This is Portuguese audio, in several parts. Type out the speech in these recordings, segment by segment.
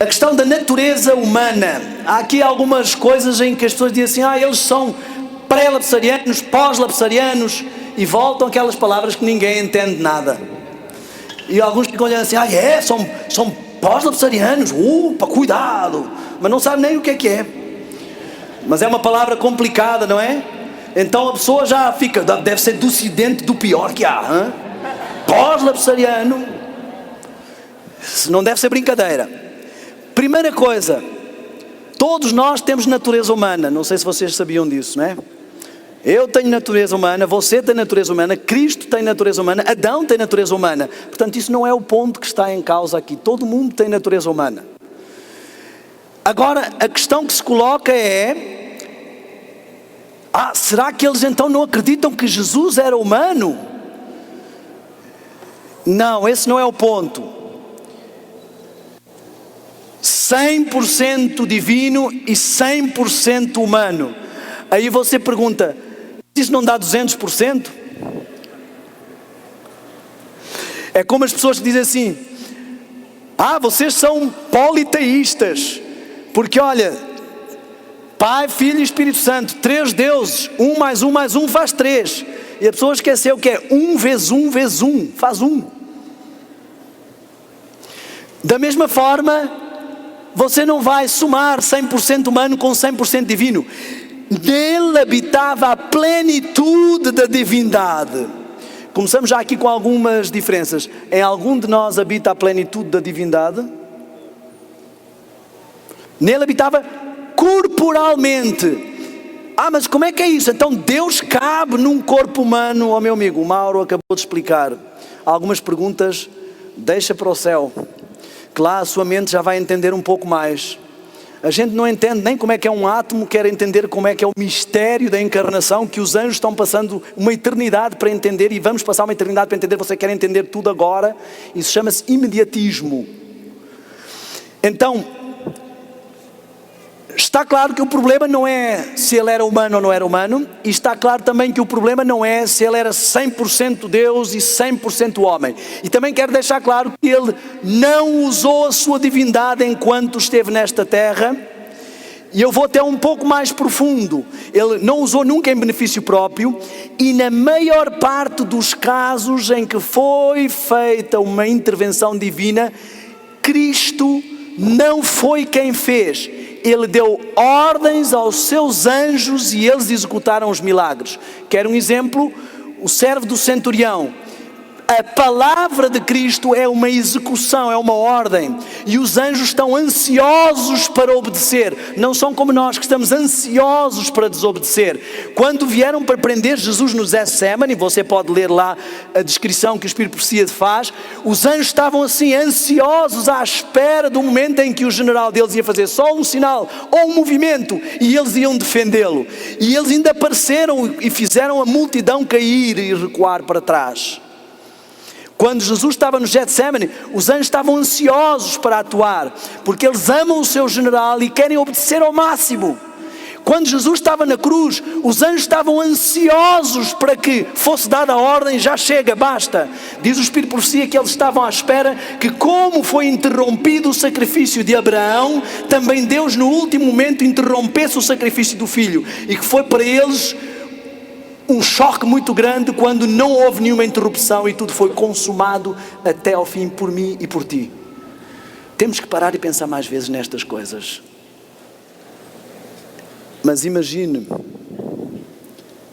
A questão da natureza humana. Há aqui algumas coisas em que as pessoas dizem assim, eles são pré-lapsarianos, pós-lapsarianos, e voltam aquelas palavras que ninguém entende nada. E alguns ficam olhando assim, são pós-lapsarianos, cuidado, mas não sabem nem o que é. Mas é uma palavra complicada, não é? Então a pessoa já fica, deve ser do ocidente do pior que há, pós-lapsariano, não deve ser brincadeira. Primeira coisa, todos nós temos natureza humana, não sei se vocês sabiam disso, não é? Eu tenho natureza humana, você tem natureza humana, Cristo tem natureza humana, Adão tem natureza humana. Portanto, isso não é o ponto que está em causa aqui. Todo mundo tem natureza humana. Agora, a questão que se coloca é, será que eles então não acreditam que Jesus era humano? Não, esse não é o ponto. 100% divino e 100% humano. Aí você pergunta, isso não dá 200%? É como as pessoas que dizem assim, vocês são politeístas, porque olha, Pai, Filho e Espírito Santo, 3 deuses, 1 mais 1 mais 1 faz 3, e a pessoa esqueceu que é 1 vezes 1 vezes 1, faz 1. Da mesma forma, você não vai somar 100% humano com 100% divino. Nele habitava a plenitude da divindade. Começamos já aqui com algumas diferenças. Em algum de nós habita a plenitude da divindade? Nele habitava corporalmente. Mas como é que é isso? Então Deus cabe num corpo humano? Meu amigo, o Mauro acabou de explicar. Algumas perguntas deixa para o céu, que lá a sua mente já vai entender um pouco mais. A gente não entende nem como é que é um átomo, quer entender como é que é o mistério da encarnação, que os anjos estão passando uma eternidade para entender, e vamos passar uma eternidade para entender. Você quer entender tudo agora? Isso chama-se imediatismo. Então, está claro que o problema não é se ele era humano ou não era humano, e está claro também que o problema não é se ele era 100% Deus e 100% homem. E também quero deixar claro que ele não usou a sua divindade enquanto esteve nesta terra, e eu vou até um pouco mais profundo. Ele não usou nunca em benefício próprio, e na maior parte dos casos em que foi feita uma intervenção divina, Cristo não foi quem fez. Ele deu ordens aos seus anjos e eles executaram os milagres. Quer um exemplo? O servo do centurião. A palavra de Cristo é uma execução, é uma ordem, e os anjos estão ansiosos para obedecer. Não são como nós, que estamos ansiosos para desobedecer. Quando vieram para prender Jesus no Getsemane, você pode ler lá a descrição que o Espírito Profecia faz, os anjos estavam assim ansiosos à espera do momento em que o general deles ia fazer só um sinal ou um movimento e eles iam defendê-lo. E eles ainda apareceram e fizeram a multidão cair e recuar para trás. Quando Jesus estava no Getsemane, os anjos estavam ansiosos para atuar, porque eles amam o seu general e querem obedecer ao máximo. Quando Jesus estava na cruz, os anjos estavam ansiosos para que fosse dada a ordem, já chega, basta. Diz o Espírito Profecia que eles estavam à espera que, como foi interrompido o sacrifício de Abraão, também Deus no último momento interrompesse o sacrifício do filho, e que foi para eles um choque muito grande quando não houve nenhuma interrupção e tudo foi consumado até ao fim por mim e por ti. Temos que parar e pensar mais vezes nestas coisas. Mas imagine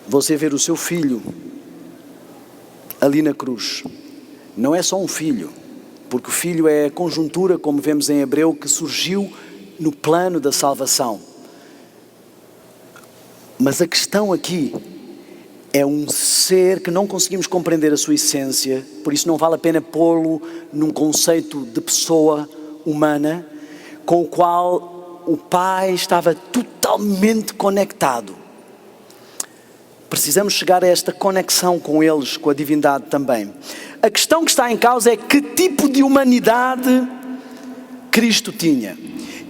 você ver o seu filho ali na cruz. Não é só um filho, porque o filho é a conjuntura, como vemos em Hebreu, que surgiu no plano da salvação. Mas a questão aqui é um ser que não conseguimos compreender a sua essência, por isso não vale a pena pô-lo num conceito de pessoa humana, com o qual o Pai estava totalmente conectado. Precisamos chegar a esta conexão com eles, com a divindade também. A questão que está em causa é que tipo de humanidade Cristo tinha.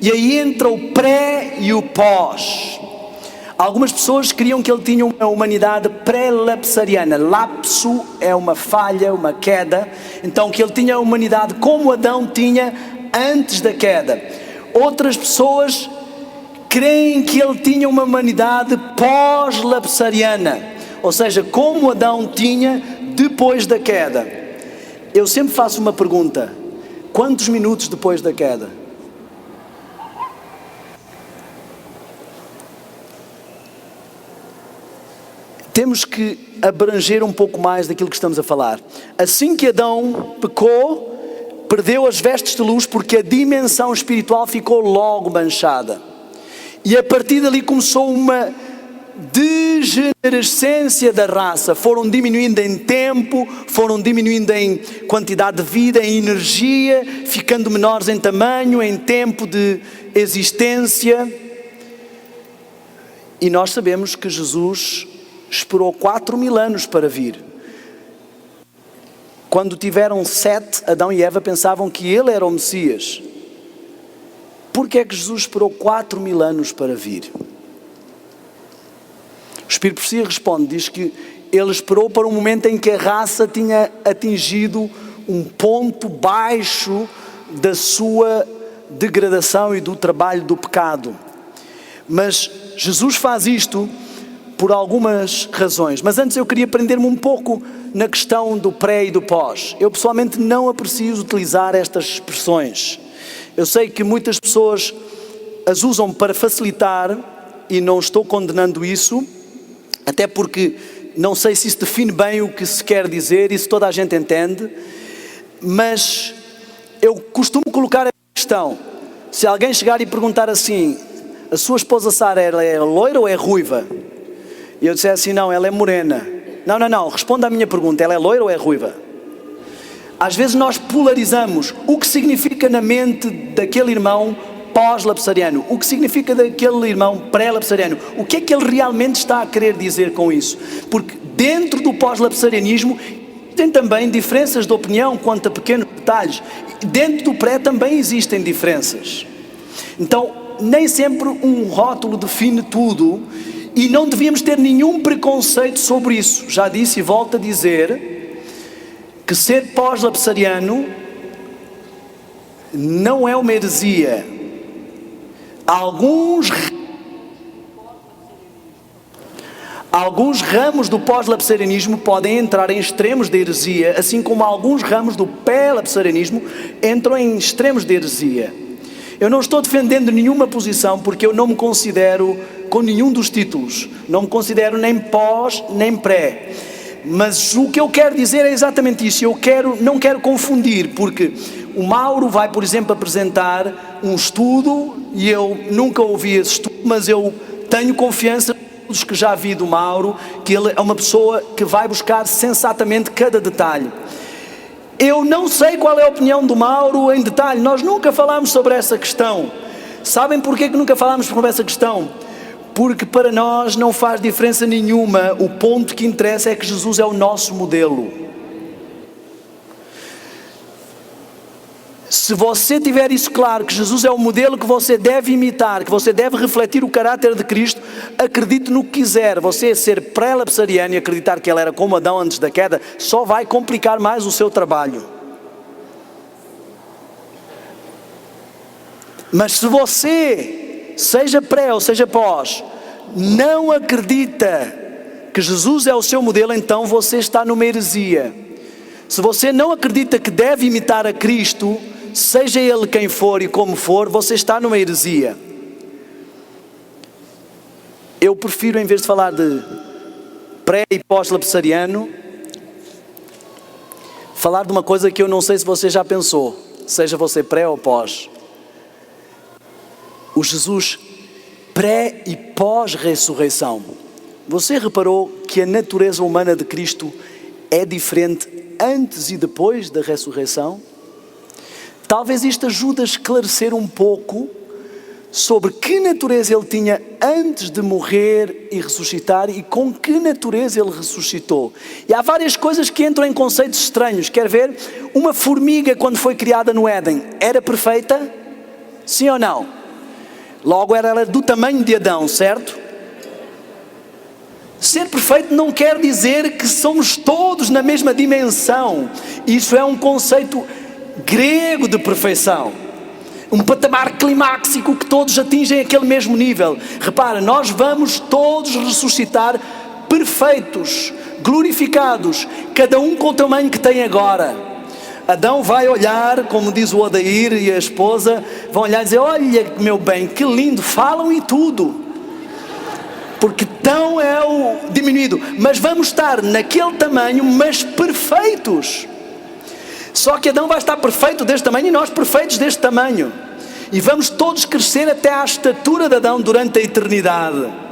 E aí entra o pré e o pós. Algumas pessoas queriam que ele tinha uma humanidade pré-lapsariana. Lapso é uma falha, uma queda. Então que ele tinha a humanidade como Adão tinha antes da queda. outras pessoas creem que ele tinha uma humanidade pós-lapsariana, ou seja, como Adão tinha depois da queda. Eu sempre faço uma pergunta: quantos minutos depois da queda? Temos que abranger um pouco mais daquilo que estamos a falar. Assim que Adão pecou, perdeu as vestes de luz, porque a dimensão espiritual ficou logo manchada. E a partir dali começou uma degenerescência da raça. Foram diminuindo em tempo, foram diminuindo em quantidade de vida, em energia, ficando menores em tamanho, em tempo de existência. E nós sabemos que Jesus esperou 4.000 anos para vir. Quando tiveram Sete, Adão e Eva pensavam que ele era o Messias. Por que é que Jesus esperou 4.000 anos para vir? O Espírito Profecia responde, diz que ele esperou para um momento em que a raça tinha atingido um ponto baixo da sua degradação e do trabalho do pecado. Mas Jesus faz isto por algumas razões. Mas antes eu queria prender-me um pouco na questão do pré e do pós. Eu pessoalmente não aprecio utilizar estas expressões. Eu sei que muitas pessoas as usam para facilitar e não estou condenando isso, até porque não sei se isso define bem o que se quer dizer, isso toda a gente entende, mas eu costumo colocar a questão: se alguém chegar e perguntar assim, a sua esposa Sara, ela é loira ou é ruiva? E eu disser assim, não, ela é morena. Não, responda à minha pergunta, ela é loira ou é ruiva? Às vezes nós polarizamos o que significa na mente daquele irmão pós-lapsariano, o que significa daquele irmão pré-lapsariano, o que é que ele realmente está a querer dizer com isso? Porque dentro do pós-lapsarianismo tem também diferenças de opinião quanto a pequenos detalhes. Dentro do pré também existem diferenças. Então, nem sempre um rótulo define tudo e não devíamos ter nenhum preconceito sobre isso. Já disse e volto a dizer que ser pós-lapsariano não é uma heresia. Alguns ramos do pós-lapsarianismo podem entrar em extremos de heresia, assim como alguns ramos do pré-lapsarianismo entram em extremos de heresia. Eu não estou defendendo nenhuma posição, porque eu não me considero com nenhum dos títulos, não me considero nem pós nem pré, mas o que eu quero dizer é exatamente isso. Não quero confundir, porque o Mauro vai, por exemplo, apresentar um estudo, e eu nunca ouvi esse estudo, mas eu tenho confiança nos que já vi do Mauro, que ele é uma pessoa que vai buscar sensatamente cada detalhe. Eu não sei qual é a opinião do Mauro em detalhe, nós nunca falámos sobre essa questão. Sabem porquê que nunca falámos sobre essa questão? Porque para nós não faz diferença nenhuma, o ponto que interessa é que Jesus é o nosso modelo. Se você tiver isso claro, que Jesus é o modelo que você deve imitar, que você deve refletir o caráter de Cristo, acredite no que quiser. Você ser pré-lapsariano e acreditar que ele era como Adão antes da queda, só vai complicar mais o seu trabalho. Mas se você, seja pré ou seja pós, não acredita que Jesus é o seu modelo, então você está numa heresia. Se você não acredita que deve imitar a Cristo, seja ele quem for e como for, você está numa heresia. Eu prefiro, em vez de falar de pré e pós-lapsariano, falar de uma coisa que eu não sei se você já pensou, seja você pré ou pós. O Jesus pré e pós-ressurreição. Você reparou que a natureza humana de Cristo é diferente antes e depois da ressurreição? Talvez isto ajude a esclarecer um pouco sobre que natureza ele tinha antes de morrer e ressuscitar e com que natureza ele ressuscitou. E há várias coisas que entram em conceitos estranhos. Quer ver? Uma formiga, quando foi criada no Éden, era perfeita? Sim ou não? Logo era ela do tamanho de Adão, certo? Ser perfeito não quer dizer que somos todos na mesma dimensão. Isso é um conceito grego de perfeição. um patamar climáxico que todos atingem aquele mesmo nível. Repara, nós vamos todos ressuscitar perfeitos, glorificados, cada um com o tamanho que tem agora. Adão vai olhar, como diz o Odair e a esposa, vão olhar e dizer: olha meu bem, que lindo, falam e tudo. Porque tão é o diminuído, mas vamos estar naquele tamanho, mas perfeitos. Só que Adão vai estar perfeito deste tamanho e nós perfeitos deste tamanho. E vamos todos crescer até à estatura de Adão durante a eternidade.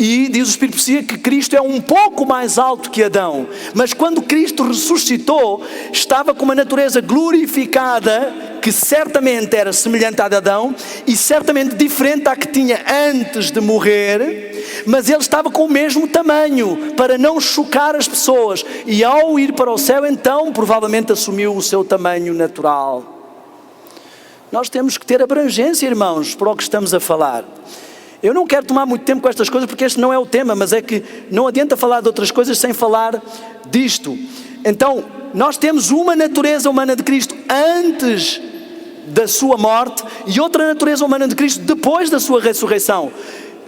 E diz o Espírito de Profecia que Cristo é um pouco mais alto que Adão. Mas quando Cristo ressuscitou, estava com uma natureza glorificada, que certamente era semelhante à de Adão, e certamente diferente da que tinha antes de morrer, mas ele estava com o mesmo tamanho, para não chocar as pessoas. E ao ir para o céu, então, provavelmente assumiu o seu tamanho natural. Nós temos que ter abrangência, irmãos, para o que estamos a falar. Eu não quero tomar muito tempo com estas coisas, porque este não é o tema, mas é que não adianta falar de outras coisas sem falar disto. Então, nós temos uma natureza humana de Cristo antes da sua morte e outra natureza humana de Cristo depois da sua ressurreição.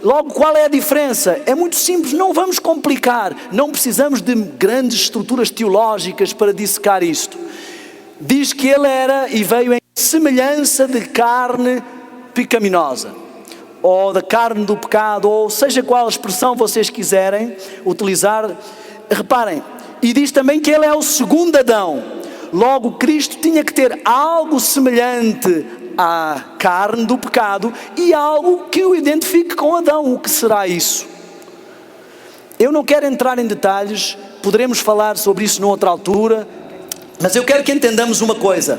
Logo, qual é a diferença? É muito simples, não vamos complicar, não precisamos de grandes estruturas teológicas para dissecar isto. Diz que ele era e veio em semelhança de carne pecaminosa, ou da carne do pecado, ou seja qual expressão vocês quiserem utilizar. Reparem, e diz também que ele é o segundo Adão. Logo, Cristo tinha que ter algo semelhante à carne do pecado e algo que o identifique com Adão. O que será isso? Eu não quero entrar em detalhes, poderemos falar sobre isso noutra altura, mas eu quero que entendamos uma coisa.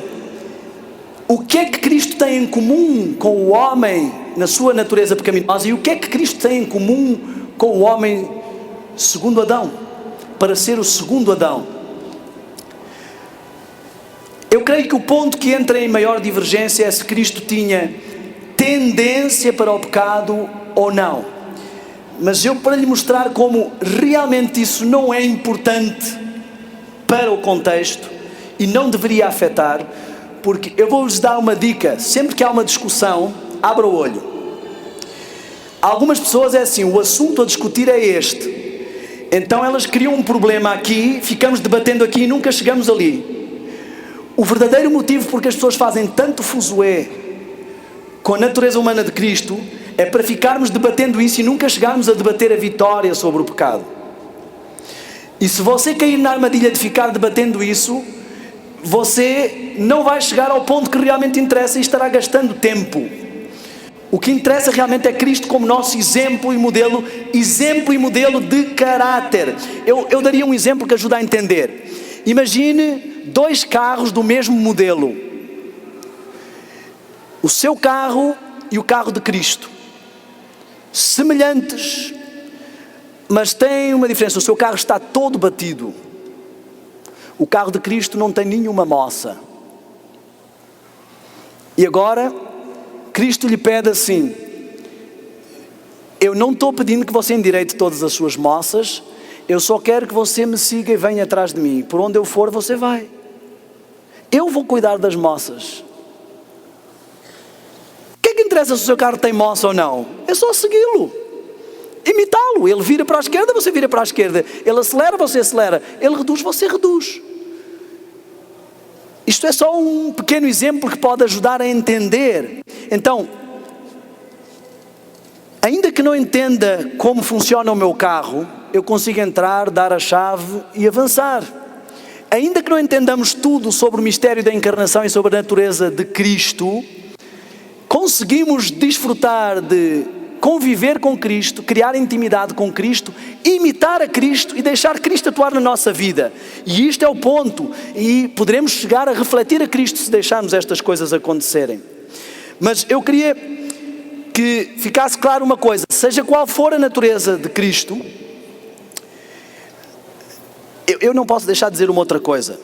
O que é que Cristo tem em comum com o homem na sua natureza pecaminosa, e o que é que Cristo tem em comum com o homem segundo Adão, para ser o segundo Adão? Eu creio que o ponto que entra em maior divergência é se Cristo tinha tendência para o pecado ou não. Mas eu, para lhe mostrar como realmente isso não é importante para o contexto e não deveria afetar, porque eu vou-lhes dar uma dica. Sempre que há uma discussão, abra o olho. Algumas pessoas é assim: o assunto a discutir é este, então elas criam um problema aqui, ficamos debatendo aqui e nunca chegamos ali. O verdadeiro motivo porque as pessoas fazem tanto fuzuê com a natureza humana de Cristo é para ficarmos debatendo isso e nunca chegarmos a debater a vitória sobre o pecado. E se você cair na armadilha de ficar debatendo isso, você não vai chegar ao ponto que realmente interessa e estará gastando tempo. O que interessa realmente é Cristo como nosso exemplo e modelo de caráter. Eu daria um exemplo que ajuda a entender. Imagine 2 carros do mesmo modelo. O seu carro e o carro de Cristo. Semelhantes, mas tem uma diferença. O seu carro está todo batido. O carro de Cristo não tem nenhuma moça. E agora, Cristo lhe pede assim: eu não estou pedindo que você endireite todas as suas moças, eu só quero que você me siga e venha atrás de mim. Por onde eu for, você vai. Eu vou cuidar das moças. O que é que interessa se o seu carro tem moça ou não? É só segui-lo, imitá-lo. Ele vira para a esquerda, você vira para a esquerda. Ele acelera, você acelera. Ele reduz, você reduz. Isto é só um pequeno exemplo que pode ajudar a entender. Então, ainda que não entenda como funciona o meu carro, eu consigo entrar, dar a chave e avançar. Ainda que não entendamos tudo sobre o mistério da encarnação e sobre a natureza de Cristo, conseguimos desfrutar de conviver com Cristo, criar intimidade com Cristo, imitar a Cristo e deixar Cristo atuar na nossa vida. E isto é o ponto, e poderemos chegar a refletir a Cristo se deixarmos estas coisas acontecerem. Mas eu queria que ficasse claro uma coisa: seja qual for a natureza de Cristo, eu não posso deixar de dizer uma outra coisa.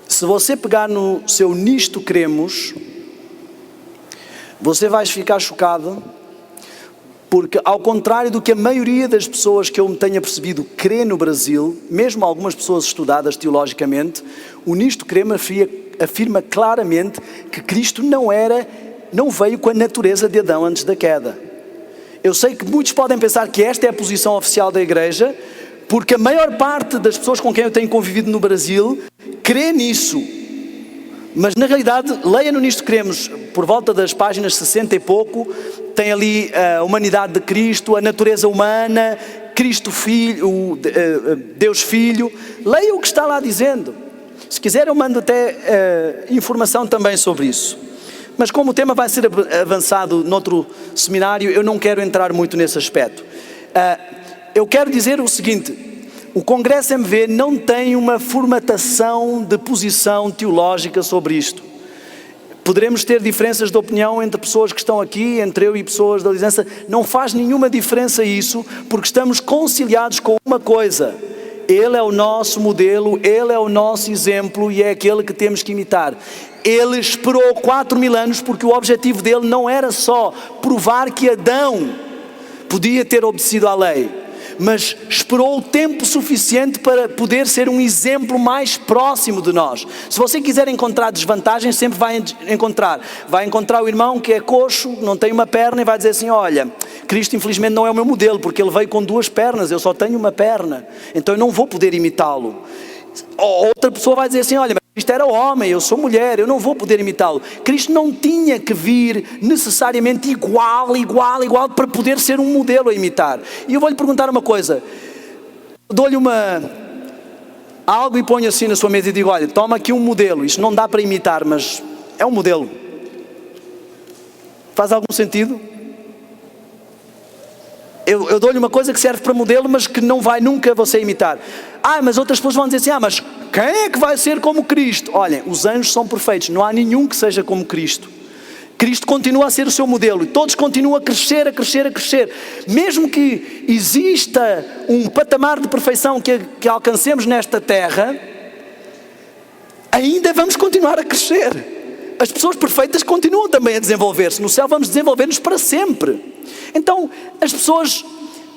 Se você pegar no seu nisto cremos, você vai ficar chocado, porque ao contrário do que a maioria das pessoas que eu me tenha percebido crê no Brasil, mesmo algumas pessoas estudadas teologicamente, o nisto cremos afirma claramente que Cristo não veio com a natureza de Adão antes da queda. Eu sei que muitos podem pensar que esta é a posição oficial da igreja, porque a maior parte das pessoas com quem eu tenho convivido no Brasil crê nisso. Mas na realidade, leia no Nisto Cremos, por volta das páginas 60 e pouco, tem ali a humanidade de Cristo, a natureza humana, Cristo Filho, Deus Filho. Leia o que está lá dizendo. Se quiser eu mando até informação também sobre isso. Mas como o tema vai ser avançado noutro seminário, eu não quero entrar muito nesse aspecto. Eu quero dizer o seguinte: o Congresso MV não tem uma formatação de posição teológica sobre isto. Poderemos ter diferenças de opinião entre pessoas que estão aqui, entre eu e pessoas da liderança. Não faz nenhuma diferença isso, porque estamos conciliados com uma coisa: Ele é o nosso modelo, Ele é o nosso exemplo e é aquele que temos que imitar. Ele esperou 4.000 anos porque o objetivo dele não era só provar que Adão podia ter obedecido à lei, mas esperou o tempo suficiente para poder ser um exemplo mais próximo de nós. Se você quiser encontrar desvantagens, sempre vai encontrar o irmão que é coxo, não tem uma perna, e vai dizer assim: olha, Cristo infelizmente não é o meu modelo, porque ele veio com 2 pernas, eu só tenho uma perna, então eu não vou poder imitá-lo. Outra pessoa vai dizer assim: olha, mas Cristo era homem, eu sou mulher, eu não vou poder imitá-lo. Cristo não tinha que vir necessariamente igual para poder ser um modelo a imitar. E eu vou lhe perguntar uma coisa, dou-lhe algo e ponho assim na sua mesa e digo: olha, toma aqui um modelo, isto não dá para imitar, mas é um modelo. Faz algum sentido? Eu dou-lhe uma coisa que serve para modelo, mas que não vai nunca você imitar. Mas outras pessoas vão dizer assim: mas quem é que vai ser como Cristo? Olhem, os anjos são perfeitos, não há nenhum que seja como Cristo. Cristo continua a ser o seu modelo e todos continuam a crescer. Mesmo que exista um patamar de perfeição que alcancemos nesta terra, ainda vamos continuar a crescer. As pessoas perfeitas continuam também a desenvolver-se. No céu vamos desenvolver-nos para sempre. Então, as pessoas,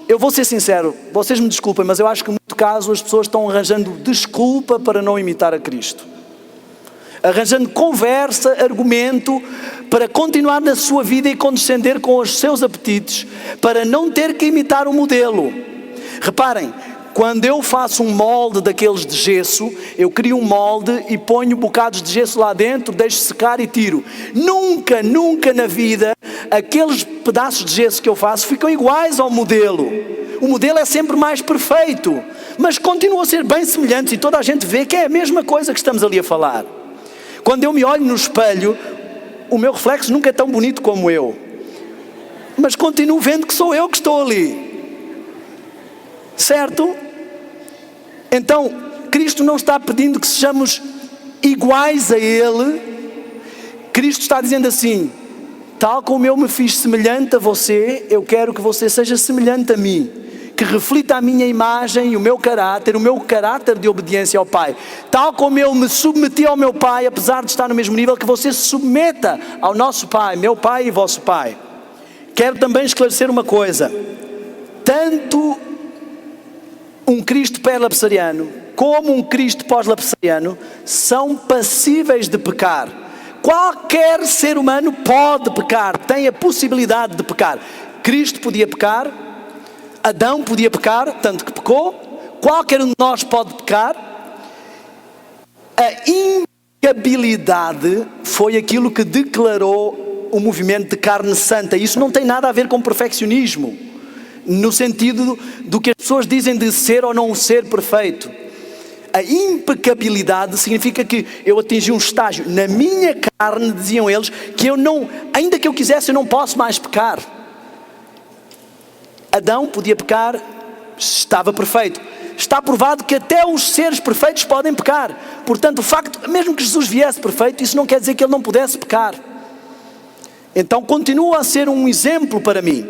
eu vou ser sincero, vocês me desculpem, mas eu acho que em muito caso as pessoas estão arranjando desculpa para não imitar a Cristo. Arranjando conversa, argumento, para continuar na sua vida e condescender com os seus apetites, para não ter que imitar o modelo. Reparem, quando eu faço um molde daqueles de gesso, eu crio um molde e ponho bocados de gesso lá dentro, deixo secar e tiro. Nunca na vida, aqueles pedaços de gesso que eu faço ficam iguais ao modelo. O modelo é sempre mais perfeito, mas continuam a ser bem semelhantes e toda a gente vê que é a mesma coisa que estamos ali a falar. Quando eu me olho no espelho, o meu reflexo nunca é tão bonito como eu, mas continuo vendo que sou eu que estou ali. Certo? Então, Cristo não está pedindo que sejamos iguais a Ele. Cristo está dizendo assim: tal como eu me fiz semelhante a você, eu quero que você seja semelhante a mim, que reflita a minha imagem e o meu caráter de obediência ao Pai. Tal como eu me submeti ao meu Pai, apesar de estar no mesmo nível, que você se submeta ao nosso Pai, meu Pai e vosso Pai. Quero também esclarecer uma coisa: tanto um Cristo pré-lapsariano como um Cristo pós-lapsariano são passíveis de pecar. Qualquer ser humano pode pecar, tem a possibilidade de pecar. Cristo podia pecar, Adão podia pecar, tanto que pecou, qualquer um de nós pode pecar. A impecabilidade foi aquilo que declarou o movimento de carne santa. Isso não tem nada a ver com perfeccionismo, no sentido do que as pessoas dizem de ser ou não ser perfeito. A impecabilidade significa que eu atingi um estágio na minha carne, diziam eles, que eu não, ainda que eu quisesse, eu não posso mais pecar. Adão podia pecar, estava perfeito. Está provado que até os seres perfeitos podem pecar. Portanto, o facto, mesmo que Jesus viesse perfeito, isso não quer dizer que ele não pudesse pecar. Então continua a ser um exemplo para mim.